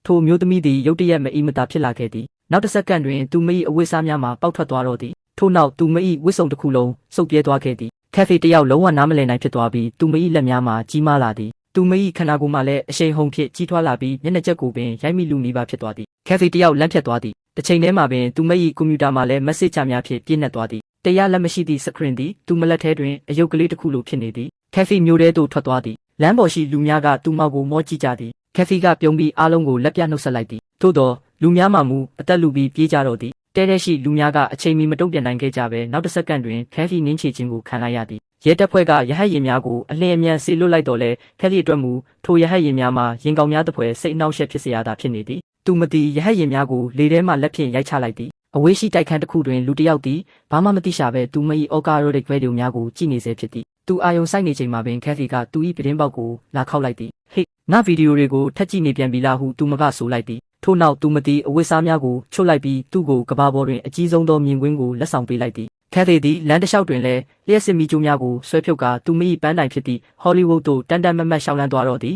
ထိုမျိုးသမီးသည်ရုတ်တရက်မအီမတာဖြစ်လာခဲ့သည်နောက်တစ်စက္ကန့်တွင်သူမ၏အဝတ်အစားများမှပေါက်ထွက်သွားတော့သည်ထို့နောက်သူမ၏ဝတ်စုံတစ်ခုလုံးစုပ်ပြဲသွားခဲ့သည်ကက်ဖေတယောက်လုံးဝနားမလည်နိုင်ဖြစ်သွားပြီးသူမ၏လက်များမှကြီးမားလာသည်သူမ၏ခန္ဓာကိုယ်မှလည်းအရှိန်ဟုန်ဖြင့်ကြီးထွားလာပြီးမျက်နှာချက်ကိုပင်ရိုက်မိလူနီးပါးဖြစ်သွားသည်ကက်ဖေတယောက်လန့်ဖြတ်သွားသည်တစ်ချိန်တည်းမှာပင်သူမ၏ကွန်ပျူတာမှလည်းမက်ဆေ့ချများဖြင့်ပြည့်နှက်သွားသည်တရားလက်မရှိသည့်စခရင်သည်သူမလက်ထဲတွင်အယုတ်ကလေးတစ်ခုလိုဖြစ်နေသည်ကက်ဖေမျိုးထဲသို့ထွက်သွားသည်လမ်းပေါ်ရှိလူများကသူ့မောက်ကိုမောကြည့်ကြသည်ကက်ဖေကပြုံးပြီးအားလုံးကိုလက်ပြနှုတ်ဆက်လိုက်သည်သို့သောလူများမှမူအသက်လူပြီးပြေးကြတော့သည်တဲရှိလူများကအချိန်မီမတုံ့ပြန်နိုင်ခဲ့ကြပဲနောက်တစ်စက္ကန့်တွင်ကက်ဖေနင်းချေခြင်းကိုခံလိုက်ရသည်ရဲတပ်ဖွဲ့ကရဟတ်ရင်များကိုအလင်းအမြန်ဆေလွတ်လိုက်တော့လဲကက်ဖေအတွက်မူထိုရဟတ်ရင်များမှာရင်ကောင်များတစ်ဖွဲစိတ်အနှောက်အယှက်ဖြစ်စေရတာဖြစ်နေသည်သူမသိရဟတ်ရင်များကိုလေထဲမှလက်ဖြင့်ရိုက်ချလိုက်သည်အဝေးရှိတိုက်ခန်းတစ်ခုတွင်လူတစ်ယောက်သည်ဘာမှမသိရှာပဲသူမ၏အော်ကာရိုဒစ်ဗီဒီယိုများကိုကြည့်နေစေဖြစ်သည်သူအာယုံစိုက်နေချိန်မှာပင်ကက်ဖေကသူ၏ပတင်းပေါက်ကိုလာခောက်လိုက်သည်ဟေ့ငါဗီဒီယိုတွေကိုထက်ကြည့်နေပြန်ပြီလားဟုသူမကဆိုလိုက်သည်ထို့နောက်သူမသိအဝတ်စားများကိုချွတ်လိုက်ပြီးသူ့ကိုကဘာပေါ်တွင်အကြီးဆုံးသောမြင်ကွင်းကိုလက်ဆောင်ပေးလိုက်သည်ကက်ဖေသည်လမ်းတစ်လျှောက်တွင်လည်းလျှက်စစ်မီကျိုးများကိုဆွဲဖြုတ်ကာသူမ၏ပန်းတိုင်ဖြစ်သည့်ဟောလိဝုဒ်သို့တန်တန်မတ်မတ်ရှောင်းလန်းသွားတော့သည်